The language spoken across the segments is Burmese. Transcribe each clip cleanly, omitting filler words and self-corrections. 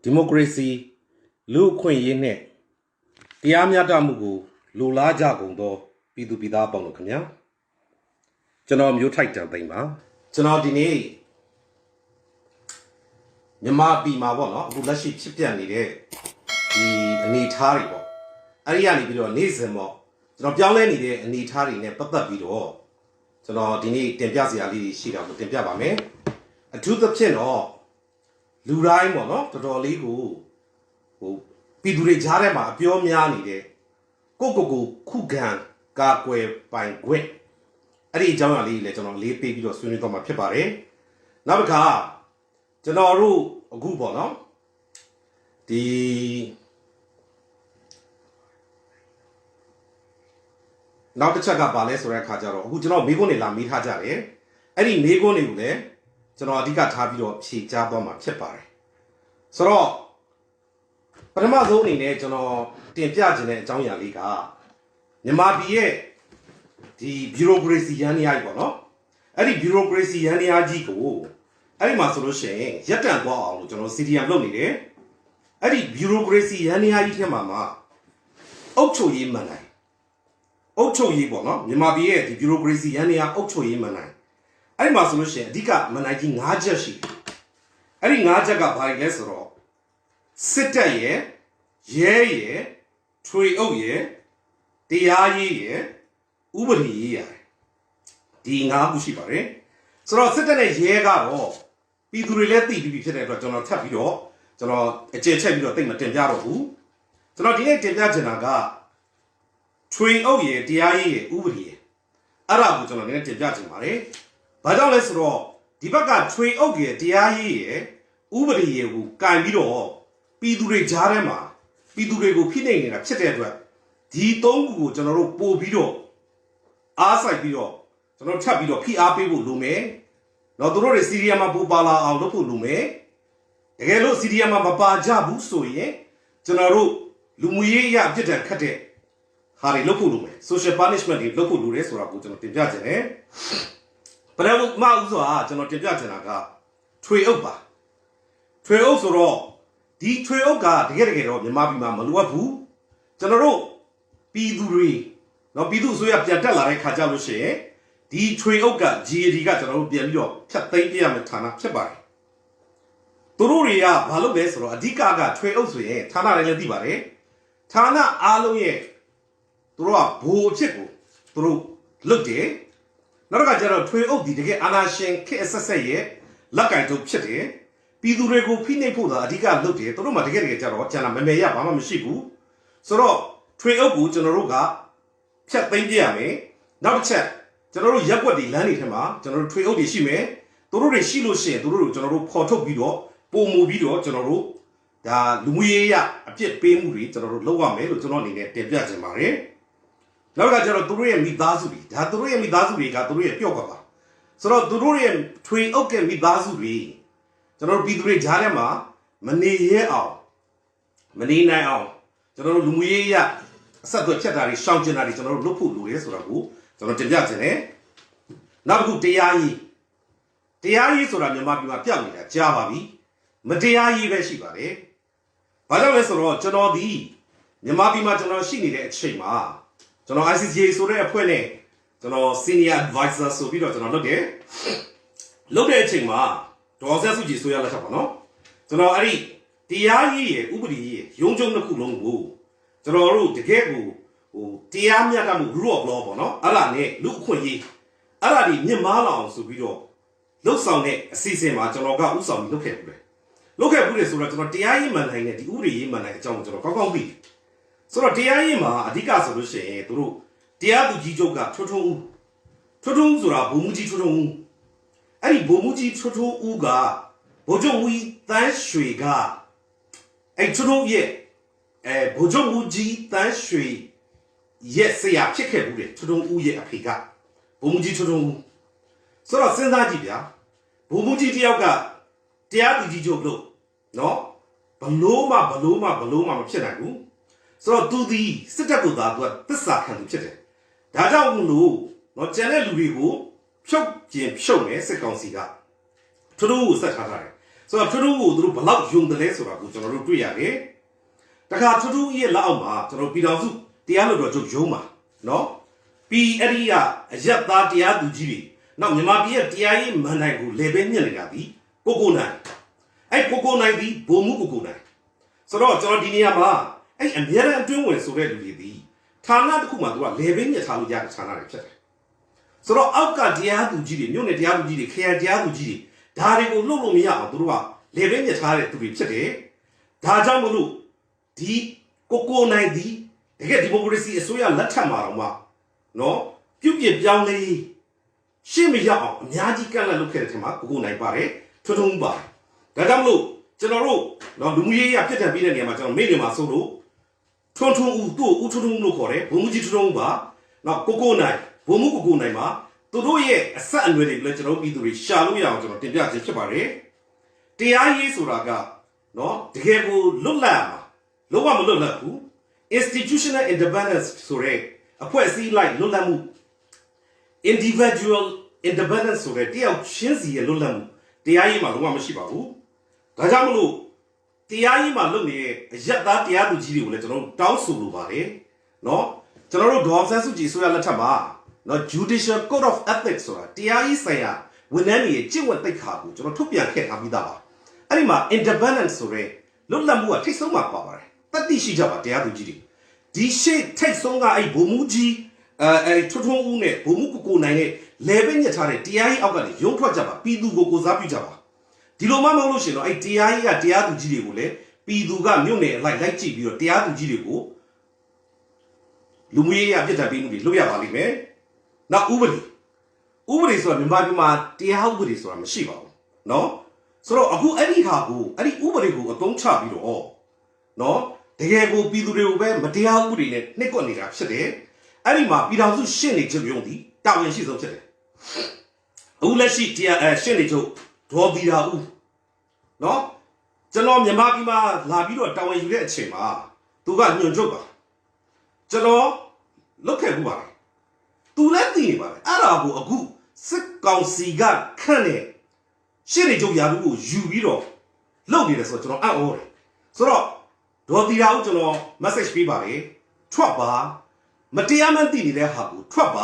democracy လူခွင့်ရေးနဲ့တရားမျှတမှုကိုလိုလားကြကုန်သောပြည်သူပြည်သားပေါင်းတို့ခင်ဗျာကျွန်တော်မျိုးထိုက်တန်သိမ့်ပါကျွန်တော်ဒီနေ့မြန်မာပြည်မှာပေါ့နော်အခုလက်ရှိဖြစ်ပြနေတဲ့ဒီအနေအထားတွေပေါ့အဲ့ဒီကနေပြီးတော့နေ့စဉ်ပေါ့ကျွန်တော်ပြောင်းလဲနေတဲ့အနေအထားတွေနဲ့ပတ်သက်ပြီးတော့ကျွန်တော်ဒီနေ့တင်ပြစရာလေးရှိတာကိုတင်ပြပါမယ်အထူးသဖြင့်တော့လူတိုင်းပေါ့နော်တော်တော်လေးကိုပြည်သူတွေကြားထဲမှာအပြောများနေတဲ့ကိုခုခံကာကွယ်ပိုင်ခွင့်အဲ့ဒီအကြောင်းအရာလေးလည်းကျွန်တော်လေးပေးပြီးတော့ဆွေးနွေးတော့မှာဖြစ်ပါတယ်နောက်တစ်ခါကျွန်တော်တို့အခုပေါ့နော်ဒီနောက်တစ်ချက်ကပါလဲဆိုတဲ့အခါကျတော့အခုကျွန်တော်မိခွန်းတွေလာမေးထားကြတယ်အဲ့ဒီမိခွန်းတွေကိုလည်းကျွန်တော်အဓိကထားပြီးတော့ဖြေကြားသွားမှာဖြစ်ပါတယ်ဆိုတော့ပထမဆုံးအနေနဲ့ကျွန်တော်တင်ပြခြင်းတဲ့အကြောင်းအရာလေးကမြန်မာပြည်ရဲ့ဒီ bureaucracy ရန်ရာကြီးပေါ့နော်အဲ့ဒီ bureaucracy ရန်ရာကြီးကိုအဲ့ဒီမှာဆိုလို့ရှိရင်ရက်တန့်သွားအောင်လို့ကျွန်တော် CDM လုပ်နေတယ်အဲ့ဒီ bureaucracy ရန်ရာကြီးထဲမှာအုပ်ချုပ်ရေးမှန်တယ်အုပ်ချုပ်ရေးပေါ့နော်မြန်မာပြည်ရဲ့ဒီ bureaucracy ရန်ရာအုပ်ချုပ်ရေးမှန်တယ်အဲ့ဒီမှာဆိုလို့ရှိရင်အဓိကမှန်တယ်ကြီး၅ချက်ရှိတယ်အဲ့ဒီ၅ချက်ကဘာလဲဆိုတော့စစ်တပ်ရဲ့ရဲရဲ့ထွေအုပ်ရဲ့တရားရေးရဲ့ဥပဒေရေးရဲ့ဒီ၅ခုရှိပါတယ်ဆိုတော့စစ်တပ်နဲ့ရဲကတော့ပြည်သူတွေလည်းသိပြီးဖြစ်တဲ့အတွက်ကျွန်တော်ထပ်ပြီးတော့ကျွန်တော်အကျဉ်းချက်ပြီးတော့တိတ်မတင်ပြတော့ဘူးကျွန်တော်ဒီနေ့တင်ပြချင်တာကထွေအုပ်ရဲ့တရားရေးရဲ့ဥပဒေရဲ့အဲ့ဒါကိုကျွန်တော်လည်းတင်ပြချင်ပါတယ်ဘာကြောင့်လဲဆိုတော့ဒီဘက်ကထွေအုပ်ရဲ့တရားရေးရဲ့ဥပဒေရဲ့ကိုကင်ပြီးတော့ပြည်သူတွေကြားထဲမှာပြည်သူတွေကိုဖိနှိပ်နေတာဖြစ်တဲ့အတွက်ဒီသုံးခုကိုကျွန်တော်တို့ပို့ပြီးတော့အားစိုက်ပြီးတော့ကျွန်တော်ထပ်ပြီးတော့ဖိအားပေးဖို့လိုမယ်။တော့သူတို့တွေစီရီယာမှာပို့ပါလာအောင်လုပ်ဖို့လိုမယ်။တကယ်လို့စီရီယာမှာမပါကြဘူးဆိုရင်ကျွန်တော်တို့လူမှုရေးအရာအပြစ်ဒဏ်ခတ်တဲ့ဟာတွေလုပ်ဖို့လိုမယ်။ social punishment တွေလုပ်ဖို့လိုတယ်ဆိုတာကိုကျွန်တော်တင်ပြချင်တယ်။ပထမဦးစွာကျွန်တော်တင်ပြချင်တာကထွေအုပ်ပါ။ထွေအုပ်ဆိုတော့ဒီထွေအုပ်ကတကယ်တော့မြန်မာပြည်မှာမလိုအပ်ဘူးကျွန်တော်တို့ပြည်သူတွေနော်ပြည်သူအစိုးရပြန်တက်လာတဲ့ခါကြလို့ရှိရင်ဒီထွေအုပ်က GAD ကကျွန်တော်တို့ပြန်ပြီးတော့ဖြတ်သိမ်းပြရမယ့်ဌာနဖြစ်ပါတယ်သူတို့တွေကဘာလုပ်လဲဆိုတော့အဓိကထွေအုပ်ဆိုရင်ဌာနတိုင်းလည်းသိပါတယ်ဌာနအားလုံးရဲ့သူတို့ကဘိုးအဖြစ်ကိုသူတို့လုပ်တယ်နောက်တစ်ခါကျတော့ထွေအုပ်ဒီတကယ်အာဏာရှင်ခေတ်အဆက်ဆက်ရဲ့လက်ကင်ထုတ်ဖြစ်တယ်ပြည်သူတွေကိုဖိနှိပ်ဖို့သာအဓိကလုပ်တယ်သူတို့မှတကယ်ကျတော့ကျန်တာမမေရဘာမှမရှိဘူးဆိုတော့ထွေအုပ်ကိုကျွန်တော်တို့ကဖြတ်သိမ်းပြရမယ်နောက်တစ်ချက်ကျွန်တော်တို့ရက်ွက်တွေလမ်းတွေထဲမှာကျွန်တော်တို့ထွေအုပ်တွေရှိမယ်သူတို့တွေရှိလို့ရှိရင်သူတို့ကိုကျွန်တော်တို့ဖော်ထုတ်ပြီးတော့ပုံမူပြီးတော့ကျွန်တော်တို့ဒါလူမှုရေးရအပြစ်ပေးမှုတွေကျွန်တော်တို့လုပ်ရမယ်လို့ကျွန်တော်အနေနဲ့တင်ပြချင်ပါတယ်နောက်ကကျတော့သူတို့ရဲ့မိသားစုတွေဒါသူတို့ရဲ့မိသားစုတွေကသူတို့ရဲ့ပျော့ကွက်ပါဆိုတော့သူတို့ရဲ့ထွေအုပ်ရဲ့မိသားစုတွေကျွန်တော်တို့ပြည်သူတွေကြားထဲမှာမနေရဲအောင်မနေနိုင်အောင်ကျွန်တော်တို့လူမှုရေးရအဆက်အသွယ်ဖြတ်တာတွေရှောင်ကျင်တာတွေကျွန်တော်တို့လုပ်ဖို့လိုတယ်ဆိုတာကိုကျွန်တော်တင်ပြချင်တယ်နောက်တစ်ခုတရားရေးဆိုတာမြန်မာပြည်မှာပြောက်နေတာကြားပါပြီမတရားရေးပဲရှိပါတယ်ဘာကြောင့်လဲဆိုတော့ကျွန်တော်ဒီမြန်မာပြည်မှာကျွန်တော်ရှိနေတဲ့အချိန်မှာကျွန်တော် ICJ ဆိုတဲ့အဖွဲ့နဲ့ကျွန်တော် senior advisor ဆိုပြီးတော့ကျွန်တော်လုပ်တဲ့အချိန်မှာဒေါ်ဆက်စုကြည်ဆိုရလက်ထက်ပါနော်ကျွန်တော်အဲ့ဒီတရားရေးရဲ့ဥပဒေရေးရုံးချုပ်တစ်ခုလုံးကိုကျွန်တော်တို့တကယ်ကိုတရားမျှတမှု rule of law ပေါ့နော်အဲ့ဒါနဲ့လူအခွင့်အရေးအဲ့ဒါဒီမြင့်မားလာအောင်ဆိုပြီးတော့လှုပ်ဆောင်တဲ့အစီအစဉ်မှာကျွန်တော်ကဥဆောင်ပြီးလုပ်ခဲ့ဘူးလေဆိုတော့ကျွန်တော်တရားရေးမှန်နိုင်တဲ့ဒီဥပဒေရေးမှန်နိုင်အကြောင်းကိုကျွန်တော်ကောင်းကောင်းသိဆိုတော့တရားရေးမှာအဓိကဆိုလို့ရှိရင်တို့တရားသူကြီးချုပ်ကထွန်းဦးဆိုတာဘုံမူကြီးထွန်းဦးအဲ့ဒီဘုံမူကြီးထွန်းဦးကဗိုလ်ချုပ်ဦးတန်းရွှေကအဲ့ထွန်းဦးရဲ့ဗိုလ်ချုပ်ဦးကြီးတန်းရွှေရဲ့ဆရာဖြစ်ခဲ့ဘူးလေထွန်းဦးရဲ့အဖေကဘုံမူကြီးထွန်းဦးဆိုတော့စဉ်းစားကြည့်ဗျာဘုံမူကြီးတယောက်ကတရားသူကြီးချုပ်လို့နော်ဘလို့မှမဖြစ်နိုင်ဘူးဆိုတော့သူဒီစစ်တပ်ကိုသာသူကသစ္စာခံသူဖြစ်တယ်ဒါကြောင့်မလို့နော်ကျန်တဲ့လူတွေကိုဖြုတ်မယ်စစ်ကောင်စီကထွန်းဦးကိုဆက်ထားတယ် ဆိုတော့ထထူးကိုသူတို့ဘလောက်ယုံတယ်လဲဆိုတာကိုကျွန်တော်တို့တွေ့ရတယ်တခါထထူးရဲ့လက်အောက်မှာကျွန်တော်ပြည်တော်စုတရားလွှတ်တော်ချုပ်ယုံပါနော်ပြီးအဲ့ဒီကအရက်သားတရားသူကြီးတွေနောက်မြန်မာပြည်ရဲ့တရားရေးမန်တိုင်ကိုလေပဲညှက်နေတာဒီကိုနိုင်အဲ့ကိုနိုင်ဒီဘုံမှုကိုနိုင်ဆိုတော့ကျွန်တော်ဒီနေရာမှာအဲ့အများရန်အတွင်းဝင်ဆိုတဲ့လူတွေဒီဌာနတစ်ခုမှာသူကလေပဲညှက်ထားလို့ရတဲ့ဌာနတွေဖြစ်တယ်ဆိုတော့အောက်ကတရားသူကြီးတွေမြို့နယ်တရားသူကြီးတွေခရိုင်တရားသူကြီးတွေဒါတွေကိုလှုပ်လို့မရအောင်သူတို့ကလေပဲညှက်ထားတဲ့သူတွေဖြစ်တယ်ဒါကြောင့်မလို့ဒီကိုနိုင်ဒီတကယ်ဒီမိုကရေစီအစိုးရလက်ထက်မှာတော့မှနော်ပြုတ်ပြပြောင်းလဲရှင်းမရအောင်အများကြီးကန့်လန့်လုပ်ခဲ့တဲ့ထင်မှာကိုနိုင်ပါတယ်ထွန်းထွန်းပါတယ်ဒါကြောင့်မလို့ကျွန်တော်တို့နော်လူမှုရေးရပြတ်တက်ပြီးတဲ့နေရာမှာကျွန်တော်မိနေမှာဆိုလို့ထွန်းထွန်းဦးတို့ဦးထွန်းထွန်းလို့ခေါ်တယ်ဘုံမှုကြီးထွန်းထွန်းပါနော်ကိုနိုင်ဘုံမှုကိုနိုင်မှာသူတို့ရဲ့အဆက်အနွယ်တွေလည်းကျွန်တော်ပြည်သူတွေရှာလို့ရအောင်ကျွန်တော်တင်ပြခြင်းဖြစ်ပါတယ်တရားရေးဆိုတာကနော်တကယ်ကိုလွတ်လပ်မှာလုံးဝမလွတ်လပ်ဘူး institutional independence ဆိုရဲအဖွဲ့အစည်းလိုက်လွတ်လပ်မှု individual independence ဆိုရဲတယောက်ချင်းစီရဲ့လွတ်လပ်မှုတရားရေးမှာလုံးဝမရှိပါဘူးဒါကြောင့်မလို့တရားရေးမှာလုပ်နေတဲ့အရက်သားတရားသူကြီးတွေကိုလည်းကျွန်တော်တို့တောင်းဆိုလိုပါတယ်နော်ကျွန်တော်တို့ဒေါ်ဆန်းစုကြည်ဆိုရလက်ထက်မှာနော် judicial code of ethics ဆိုတာတရားရေးဆိုင်ရာဝန်ထမ်းတွေရဲ့ကျင့်ဝတ်သိက္ခာကိုကျွန်တော်ထုတ်ပြန်ခဲ့ထားပြီးသားပါအဲ့ဒီမှာ independence ဆိုရဲလွတ်လပ်မှုကထိတ်ဆုံးမှာပါပါတယ်တတိရှိကြပါတရားသူကြီးတွေဒီရှေ့ထိတ်ဆုံးကအဲ့ဘုံမူကြီးထွန်းထွန်းဦးနဲ့ဘုံမူကိုနိုင်နဲ့လေပဲညှက်ထားတဲ့တရားရေးအောက်ကနေရုံးထွက်ကြပါပြည်သူကိုစားပြုကြပါဒီလိုမှမဟုတ်လို့ရှင်တော့အဲ့တရားရေးကတရားသူကြီးတွေကိုလည်းပြည်သူကမြို့နယ်အလိုက်ကြည့်ပြီးတော့တရားသူကြီးတွေကိုလူမှုရေးအပြစ်ဒဏ်ပေးမှုတွေလုပ်ရပါလိမ့်မယ်။နောက်ဥပဒေဆိုတာမြန်မာပြည်မှာတရားဥပဒေဆိုတာမရှိပါဘူး။နော်ဆိုတော့အခုအဲ့ဒီဟာကိုအဲ့ဒီဥပဒေကိုအသုံးချပြီးတော့နော်တကယ်ကိုပြည်သူတွေကိုပဲမတရားဥပဒေနဲ့နှိပ်ကွက်နေတာဖြစ်တယ်။အဲ့ဒီမှာပြည်တော်စုရှင်းနေချုပ်ရုံဒီတာဝန်ရှိဆုံးဖြစ်တယ်။အခုလက်ရှိတရားရှင်းနေချုပ်ဒေါ်ဗီရာဦးနော်ကျွန်တော်မြန်မာပြည်မှာလာပြီးတော့တာဝန်ယူတဲ့အချိန်မှာသူကညွှန်ချုပ်ပါကျွန်တော်လုတ်ခဲ့ဘူးပါတယ်သူလည်းသိနေပါတယ်အဲ့ဒါကိုအခုစစ်ကောင်စီကခန့်နေရှင်းနေချုပ်ရာဘူးကိုယူပြီးတော့လုပ်နေတယ်ဆိုတော့ကျွန်တော်အံ့ဩတယ်ဆိုတော့ဒေါ်တီရာဦးကျွန်တော် message ပေးပါတယ်ထွက်ပါမတရားမှန်းသိနေတဲ့ဟာကိုထွက်ပါ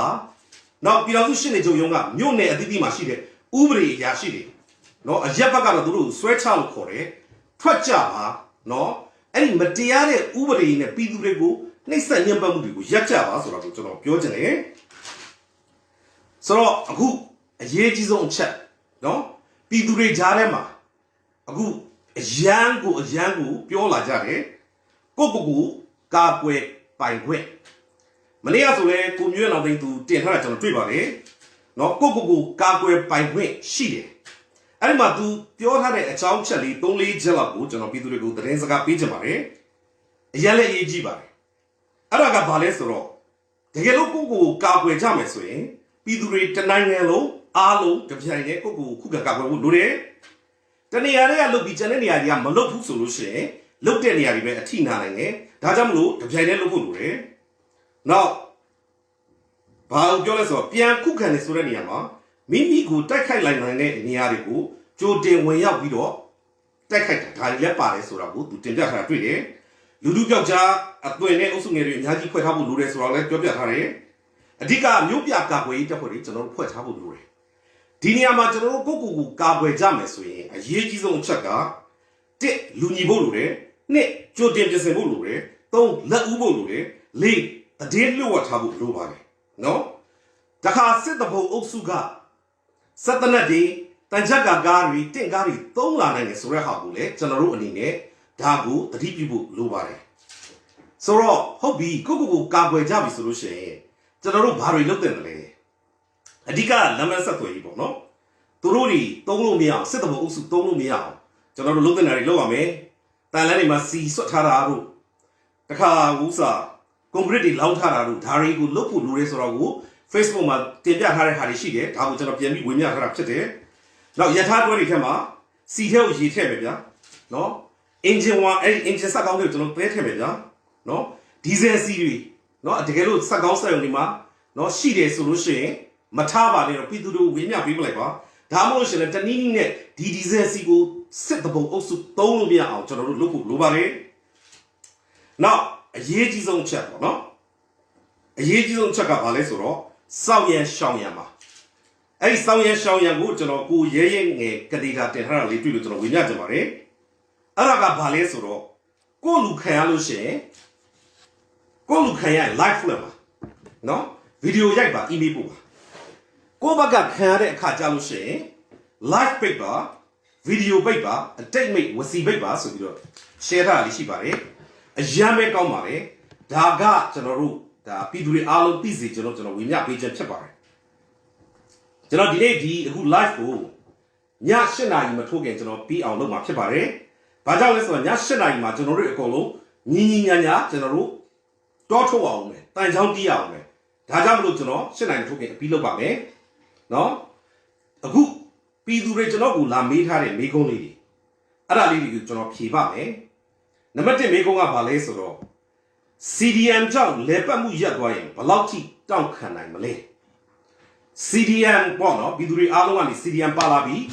နောက်ပြည်တော်စုရှင်းနေချုပ်ရုံးကမြို့နယ်အသီးသီးမှာရှိတဲ့ဥပဒေအရာရှိတွေနော်အရက်ဘက်ကတော့သူတို့ဆွဲချလို့ခေါ်တယ်ထွက်ကြပါနော်အဲ့ဒီမတရားတဲ့ဥပဒေနဲ့ပြည်သူတွေကိုနှိပ်စက်ညှဉ်းပန်းမှုတွေကိုရပ်ကြပါဆိုတာကိုကျွန်တော်ပြောချင်တယ်ဆိုတော့အခုအရေးကြီးဆုံးအချက်နော်ပြည်သူတွေကြားထဲမှာအခုအရန်ကိုပြောလာကြတယ်ကိုကာကွယ်ပိုင်ခွင့်မနေ့ကဆိုလဲကိုမျိုးရအောင်သိန်းသူတင်ထားတာကျွန်တော်တွေ့ပါတယ်နော်ကိုကာကွယ်ပိုင်ခွင့်ရှိတယ်အဲ့ဒီမှာ तू ပြောထားတဲ့အကြောင်းချက်လေး 3-4 ချက်လောက်ကိုကျွန်တော်ပြည်သူတွေကိုသတင်းစကားပေးချင်ပါတယ်အရင်လည်းအရေးကြီးပါတယ်အဲ့ဒါကဘာလဲဆိုတော့တကယ်လို့ကိုကာကွယ်ကြမယ်ဆိုရင်ပြည်သူတွေတနိုင်ငံလုံးအားလုံးတပြိုင်တည်းကိုခုခံကာကွယ်ဖို့လိုတယ်တနေရာတွေကလုတ်ပြီးကျန်တဲ့နေရာတွေကမလုတ်ဘူးဆိုလို့ရှိရင်လုတ်တဲ့နေရာတွေပဲအထိနာနိုင်တယ်ဒါကြောင့်မလို့တပြိုင်တည်းလုတ်ဖို့လိုတယ်နောက်ဘာလို့ပြောလဲဆိုတော့ပြန်ခုခံနေဆိုတဲ့နေရာမှာမိမိကိုတိုက်ခိုက်လိုက်နိုင်တဲ့နေရာတွေကိုကြိုတင်ဝင်ရောက်ပြီးတော့တိုက်ခိုက်တာဒါလည်းပါတယ်ဆိုတာကိုသူတင်ပြထားတာတွေ့တယ်လူလူပြောက်ကြားအသွင်နဲ့အုပ်စုငယ်တွေအများကြီးဖွဲ့ထားဖို့လိုတယ်ဆိုတာလည်းပြောပြထားတယ်အဓိကမြို့ပြကာကွယ်ရေးတပ်ဖွဲ့တွေကျွန်တော်တို့ဖွဲ့ထားဖို့လိုတယ်ဒီနေရာမှာကျွန်တော်တို့ကိုကာကွယ်ကြမယ်ဆိုရင်အရေးကြီးဆုံးအချက်က1လူညီဖို့လိုတယ်2ကြိုတင်ပြင်ဆင်ဖို့လိုတယ်3လက်ဦးဖို့လိုတယ်4အတင်းလျှော့ဝှက်ထားဖို့လိုပါတယ်နော်တခါစစ်တဘုံအုပ်စုကစက်တနက်တွေတန်ချက်ကားတွေတင့်ကားတွေသုံးလာနိုင်တယ်ဆိုတဲ့ဟာကိုလည်းကျွန်တော်တို့အနေနဲ့ဒါကိုသတိပြုဖို့လိုပါတယ်ဆိုတော့ဟုတ်ပြီကိုကာကွယ်ကြပြီဆိုလို့ရှိရင်ကျွန်တော်တို့ဘာတွေလုပ်တင်တယ်လဲအဓိကလမ်းမဆက်သွယ်ရေးပေါ့နော်သူတို့တွေသုံးလို့မရအောင်စစ်တဘုံအုပ်စုသုံးလို့မရအောင်ကျွန်တော်တို့လုပ်တင်တာတွေလုပ်ရမယ်တန်လန်းတွေမှာစီဆွတ်ထားတာတို့တခါဥစားကွန်ကရစ်တွေလောင်းထားတာတို့ဒါတွေကိုလုပ်ဖို့လိုရဲဆိုတော့ကို Facebook မှာတင်ပြထားတဲ့ဟာတွေရှိတယ်ဒါကိုကျွန်တော်ပြန်ပြီးဝင်ပြထားတာဖြစ်တယ်နောက်ရထားတွဲတွေထဲမှာစီထဲကိုရေထည့်မယ်ဗျာနော် engine 1အဲ့ဒီ engine စက်ကောင်းတွေကိုကျွန်တော်သဲထည့်မယ်ဗျာနော် diesel စီတွေနော်တကယ်လို့စက်ကောင်းစက်ရုံတွေမှာနော်ရှိတယ်ဆိုလို့ရှိရင်မထားပါနဲ့တော့ပြည်သူတို့ဝေမျှပေးပလိုက်ပါဒါမှမဟုတ်ရှင်လည်းတနည်းနည်းနဲ့ဒီ diesel စီကို စစ်တဘုံအုပ်စုသုံးလို့မရအောင်ကျွန်တော်တို့လုပ်ဖို့လိုပါတယ်နောက်အရေးကြီးဆုံးချက်ပေါ့နော်အရေးကြီးဆုံးချက်ကဘာလဲဆိုတော့စောင့်ရန်ရှောင်ရန်ပါအဲ့ဒီစောင့်ရန်ရှောင်ရန်ကိုကျွန်တော်ကိုရဲရဲငယ်ကတိတာတင်ထားတာလေးတွေ့လို့ကျွန်တော်ဝေမျှကြပါတယ်အဲ့ဒါကဘာလဲဆိုတော့ကိုလူခံရလို့ရှိရင်ကိုလူခံရရင် live လွှင့်ပါနော်ဗီဒီယိုရိုက်ပါ email ပို့ပါကိုဘက်ကခံရတဲ့အခါကြာလို့ရှိရင် live ပိတ်ပါဗီဒီယိုပိတ်ပါအတိတ်မိတ်ဝစီပိတ်ပါဆိုပြီးတော့ share ထားလေးရှိပါတယ်အရန်ပဲကောင်းပါတယ်ဒါကကျွန်တော်တို့ဒါပြည်သူတွေအားလုံးသိစေကျွန်တော်ဝေမျှပေးချက်ဖြစ်ပါတယ်ကျွန်တော်ဒီနေ့ဒီအခု live ကိုည8နာရီမထိုးခင်ကျွန်တော်ပြီးအောင်လုပ်မှာဖြစ်ပါတယ်ဘာကြောင့်လဲဆိုတော့ည8နာရီမှာကျွန်တော်တို့အကုန်လုံးညီညီညာညာကျွန်တော်တို့တောထုတ်အောင်မယ်တန်ချောင်းတီးအောင်မယ်ဒါကြောင့်မလို့ကျွန်တော်8နာရီထိုးခင်အပြီးလုပ်ပါမယ်နော်အခုပြည်သူတွေကျွန်တော်ကိုလာမေးထားတဲ့မေးခွန်းလေးတွေအဲ့ဒါလေးတွေကိုကျွန်တော်ဖြေပါမယ်နံပါတ်1မေးခွန်းကဘာလဲဆိုတော့ CDM ကြောင့်လဲပတ်မှုရပ်သွားရင်ဘယ်လောက်ထိတောင့်ခံနိုင်မလဲ CDM ပေါ့နော်ပြည်သူတွေအားလုံးကနေ CDM ပါလာပြီး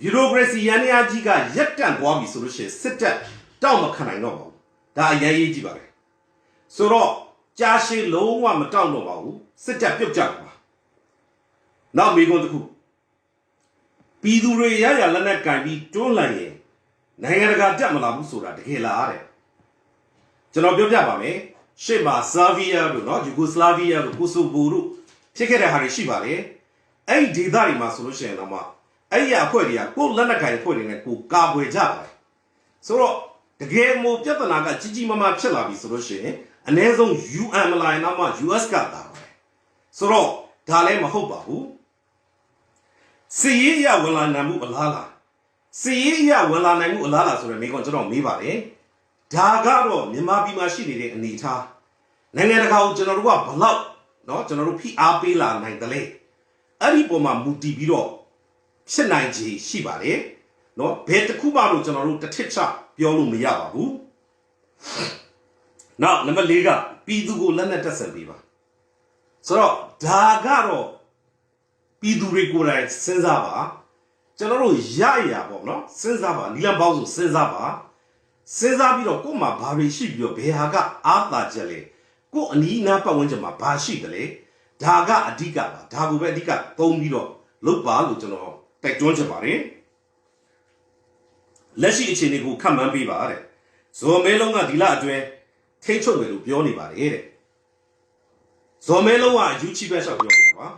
ဗျူရိုကရေစီရန်ရာကြီးကရက်တန့်သွားပြီဆိုလို့ရှိရင်စစ်တပ်တောင့်မခံနိုင်တော့ပါဘူးဒါအရေးကြီးပါတယ်ဆိုတော့ကြာရှည်လုံးဝမတောင့်တော့ပါဘူးစစ်တပ်ပြုတ်ကျပါနောက်မေးခွန်းတစ်ခုပြည်သူတွေရရလက်နဲ့ကင်ပြီးတွန်းလှန်ရင်နိုင်ငံတကာတက်မလာဘူးဆိုတာတကယ်လားတဲ့ကျွန်တော်ပြောပြပါမယ်ရှေ့မှာဆာဗီးယားတို့နော်ယူဂိုစလာဗီးယားတို့ကိုဆိုဗိုတို့ဖြစ်ခဲ့တဲ့ဟာတွေရှိပါတယ်အဲ့ဒီဒေသတွေမှာဆိုလို့ရှိရင်တော့မှအဲ့ဒီအဖွဲ့တွေကကိုလက်နက်ကင်အဖွဲ့တွေနဲ့ကိုကာကွယ်ကြပါတယ်ဆိုတော့တကယ်မို့ပြဿနာကကြီးကြီးမားမားဖြစ်လာပြီဆိုလို့ရှိရင်အ ਨੇ ဆုံး UN မလာရင်တော့မှ US ကတာပါတယ်ဆိုတော့ဒါလည်းမဟုတ်ပါဘူးစီရေးရဝင်လာနိုင်မှုအလားလားစီရေးရဝင်လာနိုင်မှုအလားလားဆိုတော့မိကွန်ကျွန်တော်မေးပါတယ်ဒါကတော့မြန်မာပြည်မှာရှိနေတဲ့အနေအထားနိုင်ငံတကာကိုကျွန်တော်တို့ကဘလောက်เนาะကျွန်တော်တို့ဖိအားပေးလာနိုင်တယ်လေအဲ့ဒီပုံမှာမူတည်ပြီးတော့ဖြစ်နိုင်ခြေရှိပါတယ်เนาะဘယ်တစ်ခုမှတော့ကျွန်တော်တို့တစ်ထစ်ချပြောလို့မရပါဘူးနောက်နံပါတ်4ကပြည်သူကိုလက်နက်တက်ဆက်ပေးပါဆိုတော့ဒါကတော့ပြည်သူတွေကိုယ်တိုင်စဉ်းစားပါကျွန်တော်တို့ရရပေါ့เนาะစဉ်းစားပါနီလန်ပေါင်းဆိုစဉ်းစားပါစဉ်းစားပြီးတော့ကို့မှာဘာတွေရှိပြီးတော့ဘယ်ဟာကအားသာချက်လဲကို့အနီးနားပတ်ဝန်းကျင်မှာဘာရှိတယ်လဲဒါကအဓိကပါဒါကိုပဲအဓိကသုံးပြီးတော့လုပ်ပါလို့ကျွန်တော်တိုက်တွန်းချင်ပါတယ်လက်ရှိအခြေအနေကိုခန့်မှန်းပေးပါတဲ့ဇော်မဲလုံးကဒီလအတွင်းထိတ်ချုပ်မယ်လို့ပြောနေပါတယ်တဲ့ဇော်မဲလုံးကယူချီဘက်ဆောက်ပြောနေတာပါ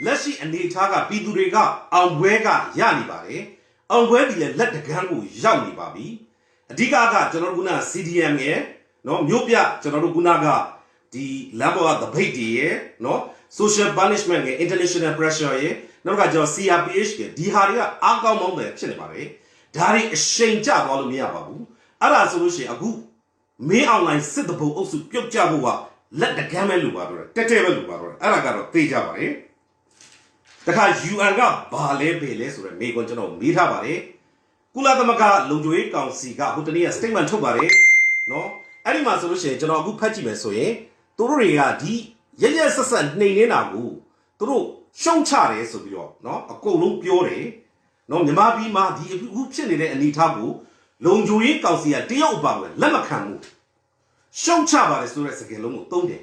လက်ရှိအနေအထားကပြည်သူတွေကအောင်ပွဲကရနေပါတယ်အောင်ပွဲဒီလည်းလက်တကန်းကိုရောက်နေပါပြီအဓိကကကျွန်တော်တို့က CDM ရဲ့နော်မြို့ပြကျွန်တော်တို့ကဒီလမ်းပေါ်က debate တွေရဲ့နော် social punishment ရဲ့ international pressure ရဲ့နောက်ကကျွန်တော် CRPH ရဲ့ဒီဟာတွေကအားကောင်းမောင်းတယ်ဖြစ်နေပါတယ်ဒါတွေအရှိန်ကျသွားလို့မရပါဘူးအဲ့ဒါဆိုလို့ရှိရင်အခုမင်း online စစ်တဘုံအုပ်စုပြုတ်ကျဖို့ကလက်တကမ်းပဲလို့ပါတော့တက်တက်ပဲလို့ပါတော့အဲ့ဒါကတော့သိကြပါတယ်တခါ UN ကဘာလဲပဲလဲဆိုတော့မိကွန်ကျွန်တော်မေးထားပါတယ်ကုလသမဂ္ဂလုံခြုံရေးကောင်စီကဟိုတနေ့က statement ထုတ်ပါတယ်နော်အဲ့ဒီမှာဆိုလို့ရှိရင်ကျွန်တော်အခုဖတ်ကြည့်မယ်ဆိုရင်သူတို့တွေကဒီရရဆက်ဆက်နှိမ်နေတာကိုသူတို့ရှုံချတယ်ဆိုပြီးတော့နော်အကုန်လုံးပြောတယ်နော်မြန်မာပြည်မှာဒီအခုဖြစ်နေတဲ့အနေအထားကိုလုံခြုံရေးကောင်စီကတရုတ်အပါဝင်လက်မခံဘူးရှုံချပါတယ်ဆိုတဲ့စကားလုံးကိုသုံးတယ်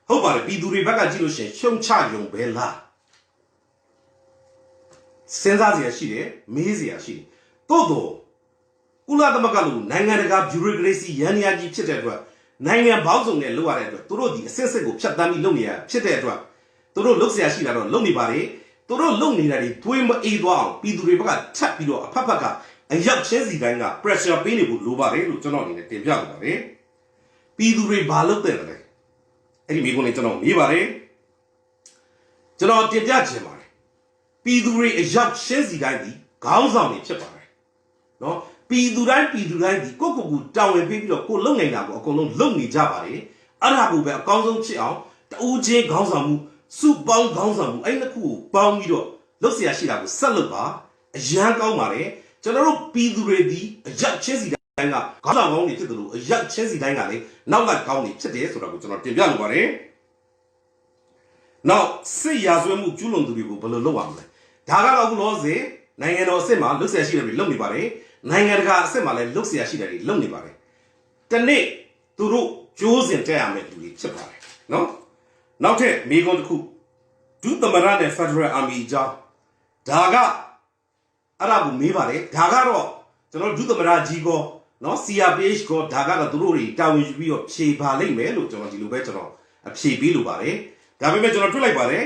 ဟုတ်ပါတယ်ပြည်သူတွေဘက်ကကြည့်လို့ရှိရင်ရှုံချရုံပဲလားစဉ်းစားစရာရှိတယ်မေးစရာရှိတယ်တိုးတော့ကုလသမဂ္ဂလိုနိုင်ငံတကာဗျူရိုကရေစီရန်ရာကြီးဖြစ်တဲ့အတွက်နိုင်ငံပေါင်းစုံနဲ့လုပ်ရတဲ့အတွက်သူတို့ဒီအစစ်စစ်ကိုဖျက်ဆီးပြီးလုပ်နေရဖြစ်တဲ့အတွက်သူတို့လုပ်เสียရှိတာတော့လုပ်နေပါလေသူတို့လုပ်နေတာတွေတွေးမအေးသွားအောင်ပြည်သူတွေဘက်ကထပ်ပြီးတော့အဖက်ဖက်ကအရောက်ချင်းစီတိုင်းက pressure ပေးနေဖို့လိုပါတယ်လို့ကျွန်တော်အနေနဲ့တင်ပြလိုပါတယ်ပြည်သူတွေဘာလုပ်တဲ့လဲအဲ့ဒီမိကုန်းလေးကျွန်တော်မေးပါတယ်ကျွန်တော်တင်ပြချင်ပါတယ်ပြည်သူတွေအရောက်ချင်းစီတိုင်းဒီခေါင်းဆောင်တွေဖြစ်ပါတယ်နော်ပြည်သူတိုင်းဒီကိုတာဝန်ပေးပြီးတော့ကိုလုံနေတာကိုအကုန်လုံးလုံနေကြပါလေအဲ့ဒါကိုပဲအကောင်းဆုံးဖြစ်အောင်တူးချင်းခေါင်းဆောင်မှုစုပေါင်းခေါင်းဆောင်မှုအဲ့နှစ်ခုကိုပေါင်းပြီးတော့လုပ်เสียရှိတာကိုဆက်လုပ်ပါအရန်ကောင်းပါလေကျွန်တော်တို့ပြည်သူတွေဒီအရက်ချင်းစီတိုင်းကခေါင်းဆောင်ကောင်းတွေဖြစ်တယ်လို့အရက်ချင်းစီတိုင်းကလေနောက်လိုက်ကောင်းတွေဖြစ်တယ်ဆိုတာကိုကျွန်တော်တင်ပြလိုပါတယ်နောက်စစ်ရာဇဝဲမှုကျူးလွန်သူတွေကိုဘယ်လိုလုပ်ရမလဲဒါကတော့အခုလောစေ နိုင်ငံတော်အစစ်မှာလုတ်เสียရှိတယ်တွေလုံနေပါတယ်နိုင်ငံတကာအစစ်မှာလည်းလုတ်เสียရှိတယ်တွေလုံနေပါတယ်တနေ့သူတို့ကြိုးစင်တက်ရမယ်လူတွေဖြစ်ပါတယ်နော်နောက်ထပ်မိကွန်းတစ်ခုဒုသမရနဲ့ Federal Army အကြောင်းဒါကအဲ့ဒါကိုမေးပါတယ်ဒါကတော့ကျွန်တော်ဒုသမရကြီးကောနော် CRPH ကောဒါကတော့သူတို့တွေတာဝန်ယူပြီးတော့ဖြေပါလိမ့်မယ်လို့ကျွန်တော်ဒီလိုပဲကျွန်တော်အဖြေပေးလိုပါတယ်ဒါပေမဲ့ကျွန်တော်တွေ့လိုက်ပါတယ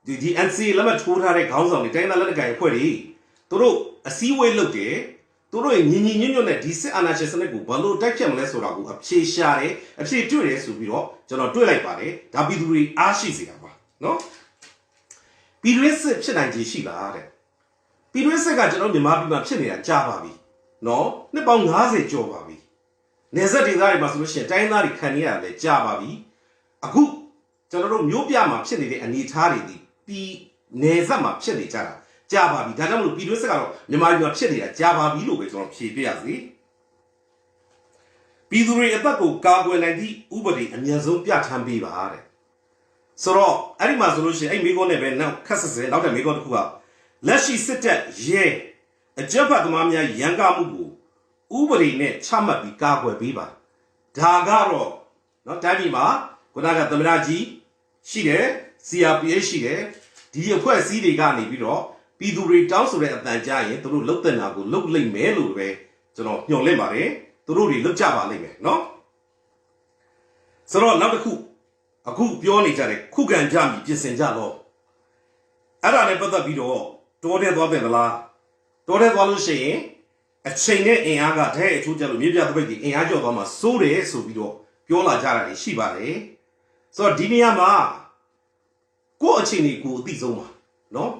်ဒီ NCA လက်မှတ်ထိုးထားတဲ့ခေါင်းဆောင်တွေတိုင်းသားလက်နက်ကိုင်အဖွဲ့တွေသူတို့အစည်းအဝေးလုပ်တယ်သူတို့ရဲ့ညီညီညွတ်ညွတ်နဲ့ဒီစစ်အာဏာရှင်စနစ်ကိုဘယ်လိုတိုက်ဖြတ်မလဲဆိုတာကိုအဖြေရှာတယ်အဖြေတွေ့တယ်ဆိုပြီးတော့ကျွန်တော်တွေ့လိုက်ပါတယ်ဒါပြည်သူတွေအားရှိစေတာပါနော်ပြည်တွင်းစစ်ဖြစ်နိုင်ခြေရှိလားတဲ့ပြည်တွင်းစစ်ကကျွန်တော်မြန်မာပြည်မှာဖြစ်နေတာကြာပါပြီနော်နှစ်ပေါင်း90ကျော်ပါပြီနေဆက်ဒေသတွေမှာဆိုလို့ရှိရင်တိုင်းသားတွေခံနေရတယ်ကြာပါပြီအခုကျွန်တော်တို့မျိုးပြမှာဖြစ်နေတဲ့အနေအထားတွေဒီပြည်နေဆက်မှာဖြစ်နေကြတာကြာပါပြီဒါကြောင့်မလို့ပြည်တွင်းစစ်ကတော့မြန်မာပြည်မှာဖြစ်နေတာကြာပါပြီလို့ပဲကျွန်တော်ဖြေပြရစီပြည်သူတွေအသက်ကိုကာကွယ်နိုင်သည့်ဥပဒေအမြင့်ဆုံးပြဋ္ဌာန်းပေးပါတဲ့ဆိုတော့အဲ့ဒီမှာဆိုလို့ရှိရင်အဲ့မိကုန်းနဲ့ပဲနောက်ခက်ဆက်စဲနောက်တဲ့မိကုန်းတစ်ခုကလက်ရှိစစ်တပ်ရဲအကြမ်းဖက်သမားများရန်ကားမှုကိုဥပဒေနဲ့ချမှတ်ပြီးကာကွယ်ပေးပါဒါကတော့เนาะတိုင်းပြည်မှာခုနကသမရကြီးရှိတယ် CRPH ရှိတယ်ဒီအဖွဲ့အစည်းတွေကနေပြီးတော့ပြည်သူတွေတောင်းဆိုတဲ့အတန်ကြားရင်သူတို့လုတ်တဲ့နာကိုလုတ်လိမ့်မယ်လို့ပဲကျွန်တော်ညွှန်လင့်ပါတယ်သူတို့တွေလုတ်ကြပါလိမ့်မယ်เนาะဆိုတော့နောက်တစ်ခုအခုပြောနေကြတယ်ခုခံကြပြီပြင်ဆင်ကြတော့အဲ့ဒါနဲ့ပတ်သက်ပြီးတော့တော်တဲ့သွားတယ်မလားတော်တဲ့သွားလို့ရှိရင်အချိန်နဲ့အင်အားကတဲ့အချိုးကျလို့မြေပြတပိတ်ဒီအင်အားကျော်သွားမှာစိုးတယ်ဆိုပြီးတော့ပြောလာကြတာရှိပါတယ်ဆိုတော့ဒီနေရာမှာကိုယ့်အချိန်ကြီးကိုအသိဆုံးပါနော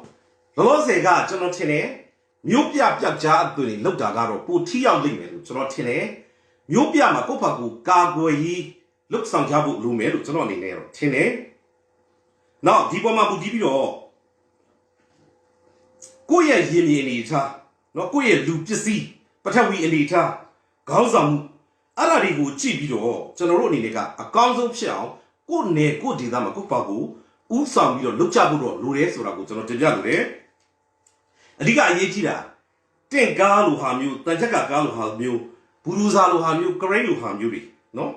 ်လောလောဆယ်ကကျွန်တော်ထင်တယ်မြို့ပြပြောက်ကြားအသွင်တွေလောက်တာကတော့ပိုထိရောက်လိမ့်မယ်လို့ကျွန်တော်ထင်တယ်မြို့ပြမှာကိုယ့်ဘက်ကိုကာကွယ်ရေးလုတ်ဆောင်ကြဖို့လိုမယ်လို့ကျွန်တော်အနေနဲ့တော့ထင်တယ်နောက်ဒီပေါ်မှာပူတည်ပြီးတော့ကိုယ့်ရဲ့ရင်းမြစ်အနေထားနော်ကိုယ့်ရဲ့လူပစ္စည်းပထဝီအနေထားခေါင်းဆောင်မှုအဲ့ဒါတွေကိုကြည့်ပြီးတော့ကျွန်တော်တို့အနေနဲ့ကအကောင်းဆုံးဖြစ်အောင်ကိုယ့်နယ်ကိုယ့်ဒေသမှာကိုယ့်ဘာကိုဥဆောင်ပြီးတော့လုပ်ကြဖို့တော့လိုတယ်ဆိုတာကိုကျွန်တော်တင်ပြလိုတယ်အဓိကအရေးကြီးတာတင့်ကားလိုဟာမျိုးတန်ချက်ကကားလိုဟာမျိုးဘူရူဇာလိုဟာမျိုးကရိတ်လိုဟာမျိုးတွေနော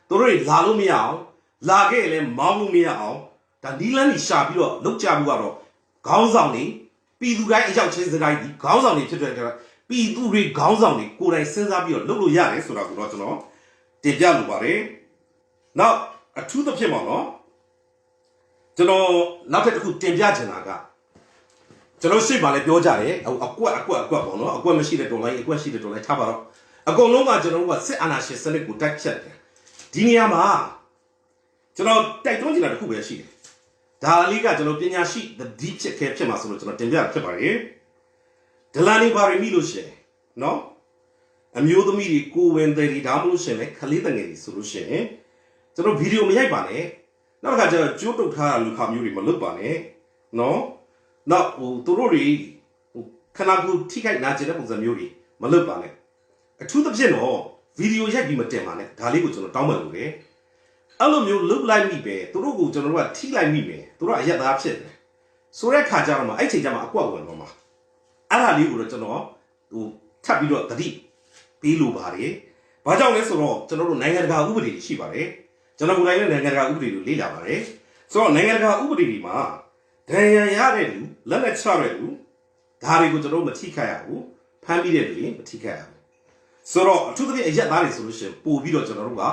်တို့တွေလာလို့မရအောင်လာခဲ့ရင်လည်းမောင်းလို့မရအောင်ဒါနီးလန်းကြီးရှာပြီးတော့လုပ်ကြဖို့ကတော့ခေါင်းဆောင်တွေပြည်သူတိုင်းအရောက်ချင်းစတိုင်းဒီခေါင်းဆောင်တွေဖြစ်တဲ့ပြည်သူတွေခေါင်းဆောင်တွေကိုယ်တိုင်စဉ်းစားပြီးတော့လုပ်လို့ရတယ်ဆိုတာကိုတော့ကျွန်တော်တင်ပြလိုပါတယ်နောက်အထူးသဖြင့်ပေါ့နော်ကျွန်တော်နောက်ထပ်တစ်ခုတင်ပြချင်တာကကျွန်တော်ရှေ့မှာလည်းပြောကြတယ်အကွက်ပေါ့နော်အကွက်မရှိတဲ့တော်လိုင်းအကွက်ရှိတဲ့တော်လိုင်းထားပါတော့အကုန်လုံးကကျွန်တော်တို့ကစစ်အာဏာရှင်စနစ်ကိုတိုက်ဖြတ်တယ်ဒီနေရာမှာကျွန်တော်တိုက်တွန်းချင်တာတစ်ခုပဲရှိတယ်ဒါလေးကကျွန်တော်ပညာရှိ the deep ဖြစ်မှာဆိုလို့ကျွန်တော်တင်ပြဖြစ်ပါတယ်ဒလန်နေပါရမီလို့ရှိရင်နော်အမျိုးသမီးတွေကိုဝင်တယ်ဒီဒါမှမဟုတ်ရှင်လေခလေးတငယ်တွေဆိုလို့ရှိရင်ကျွန်တော်ဗီဒီယိုမရိုက်ပါနဲ့နောက်တစ်ခါကျတော့ကျိုးတုတ်ထားတဲ့လူခါမျိုးတွေမလုပ်ပါနဲ့နော်နောက်သူတို့တွေခဏကူထိခိုက်နာကျင်တဲ့ပုံစံမျိုးတွေမလုပ်ပါနဲ့အထူးသဖြင့်တော့ဗီဒီယိုရိုက်ပြီးမတင်ပါနဲ့ဒါလေးကိုကျွန်တော်တောင်းပန်လို့တယ်အဲ့လိုမျိုးလုပ်လိုက်မိပဲသူတို့ကိုကျွန်တော်တို့ကထိလိုက်မိမယ်သူတို့ကအရက်သားဖြစ်တယ်ဆိုတဲ့ခါကျတော့မှအဲ့ချိန်ကျမှအကွက်ဝင်တော့မှာအဲ့ဒါလေးကိုတော့ကျွန်တော်ထပ်ပြီးတော့တတိပေးလို့ပါတယ်။ဘာကြောင့်လဲဆိုတော့ကျွန်တော်တို့နိုင်ငံတကာဥပဒေတွေရှိပါတယ်။ကျွန်တော်ကိုယ်တိုင်လည်းနိုင်ငံတကာဥပဒေတွေလေ့လာပါတယ်။ဆိုတော့နိုင်ငံတကာဥပဒေတွေမှာဒဏ်ရာရတဲ့လူလက်လက်ချတဲ့လူဒါတွေကိုကျွန်တော်မထိခိုက်ရဘူး။ဖမ်းပြီးတဲ့လူတွေမထိခိုက်ရဘူး။ဆိုတော့အထူးသဖြင့်အရက်သားတွေဆိုလို့ရှိရင်ပို့ပြီးတော့ကျွန်တော်တို့က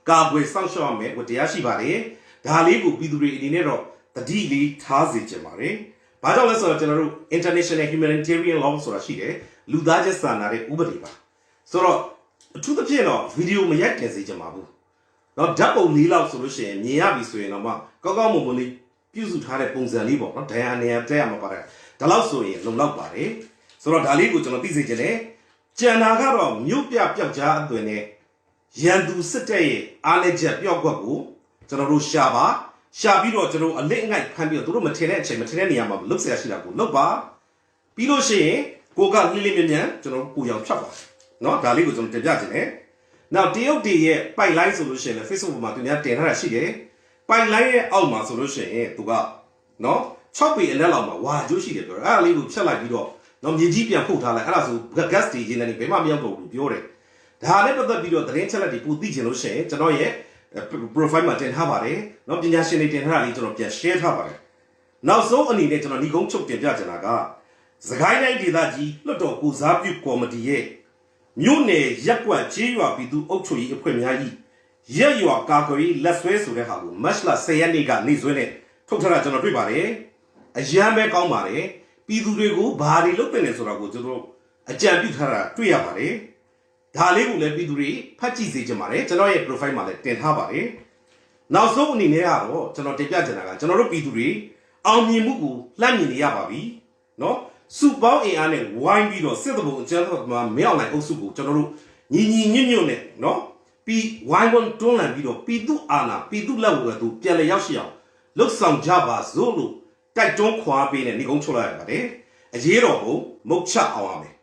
ကာကွယ်စောင့်ရှောက်ရမယ်ဟိုတရားရှိပါတယ်။ဒါလေးကိုပြည်သူတွေအနေနဲ့တော့တတိလေးထားစေချင်ပါတယ်။ဘာကြောင့်လဲဆိုတော့ကျွန်တော်တို့ international humanitarian law ဆိုတာရှိတယ်လူသားချင်းစာနာတဲ့ဥပဒေပါဆိုတော့အထူးသဖြင့်တော့ဗီဒီယိုမရိုက်တင်စေချင်ပါဘူးเนาะဓာတ်ပုံလေးလောက်ဆိုလို့ရှိရင်မြင်ရပြီဆိုရင်တော့မှကောင်းကောင်းမွန်မွန်လေးပြုစုထားတဲ့ပုံစံလေးပေါ့เนาะဒိုင်ယာနေရာတက်ရမှာပါတယ်ဒါလောက်ဆိုရင်လုံလောက်ပါတယ်ဆိုတော့ဒါလေးကိုကျွန်တော်သိစေချင်တယ်ကျန်တာကတော့မြို့ပြပျောက်ကြားအသွင်နဲ့ရန်သူစစ်တပ်ရဲ့အားလက်ချက်ပျောက်ကွက်ကိုကျွန်တော်တို့ရှာပြီးတော့ကျွန်တော်အလစ်အငိုက်ဖမ်းပြီးတော့တို့မထင်တဲ့အချိန်မထင်တဲ့နေရာမှာလုတ်เสียရှိတာကိုလုတ်ပါပြီးလို့ရှိရင်ကိုကလှိလိမြမြန်ကျွန်တော်ကိုရောင်ဖြတ်ပါเนาะဒါလေးကိုကျွန်တော်တင်ပြခြင်းတယ်နောက်တရုတ်တွေရဲ့ပိုက်လိုင်းဆိုလို့ရှိရင်လည်း Facebook ပေါ်မှာသူများတင်ထားတာရှိတယ်ပိုက်လိုင်းရဲ့အောက်မှာဆိုလို့ရှိရင်သူကเนาะ6ပေအနက်လောက်မှာဝါကျိုးရှိတယ်ပြောတယ်အဲ့ဒါလေးကိုဖြတ်လိုက်ပြီးတော့เนาะ နော်မြေကြီးပြန်ဖုတ်ထားလိုက်အဲ့ဒါဆို gas တွေရင်းနေဘယ်မှမရောက်တော့ဘူးပြောတယ်ဒါနဲ့ပတ်သက်ပြီးတော့သတင်းချက်လက်တွေပို့သိချင်လို့ရှိရင်ကျွန်တော်ရဲ့ profile မှာတင်ထားပါတယ်နော်ပညာရှင်တွေတင်ထားတာလေးကျွန်တော်ပြန် share ထားပါတယ်နောက်ဆုံးအနေနဲ့ကျွန်တော်ညီကုန်းချုပ်တင်ပြချင်တာကစကိုင်းတိုင်းဒေသကြီးလွှတ်တော်ကိုစားပြုကော်မတီရဲ့မြို့နယ်ရက်ကွက်ချေးရွာပြည်သူအုပ်ချုပ်ရေးအဖွဲ့များ၏ရက်ရွာကာကွယ်ရေးလက်ဆွဲဆိုတဲ့ဟာကိုမတ်လ10ရက်နေ့ကနေဆွဲနဲ့ထုတ်ထားတာကျွန်တော်တွေ့ပါတယ်အရန်ပဲကောင်းပါတယ်ပြည်သူတွေကိုဘာတွေလုပ်တင်လဲဆိုတာကိုကျွန်တော်အကြံပြုထားတာတွေ့ရပါတယ်ဒါလေးကိုလည်းပြည်သူတွေဖတ်ကြည့်စေချင်ပါတယ်ကျွန်တော်ရဲ့ profile မှာလည်းတင်ထားပါတယ်နောက်ဆုံးအနေနဲ့ကတော့ကျွန်တော်တင်ပြချင်တာကကျွန်တော်တို့ပြည်သူတွေအောင်မြင်မှုကိုလှမ်းမြင်နေရပါပြီနော်စုပေါင်းအင်အားနဲ့ဝိုင်းပြီးတော့စစ်တဘုံအကျန်းမှာမရောက်နိုင်အုပ်စုကိုကျွန်တော်တို့ညီညွတ်နဲ့နော်ပြီးဝိုင်းဝန်းတွန်းလှန်ပြီးတော့ပြည်သူအာဏာပြည်သူလက်ဝဲသူပြန်လည်ရောက်ရှိအောင်လှုပ်ဆောင်ကြပါစို့လို့တိုက်တွန်းခွာပေးနေနေကုန်းချုပ်လိုက်ရပါတယ်အရေးတော်ကိုမုတ်ချအောင်ပါမယ်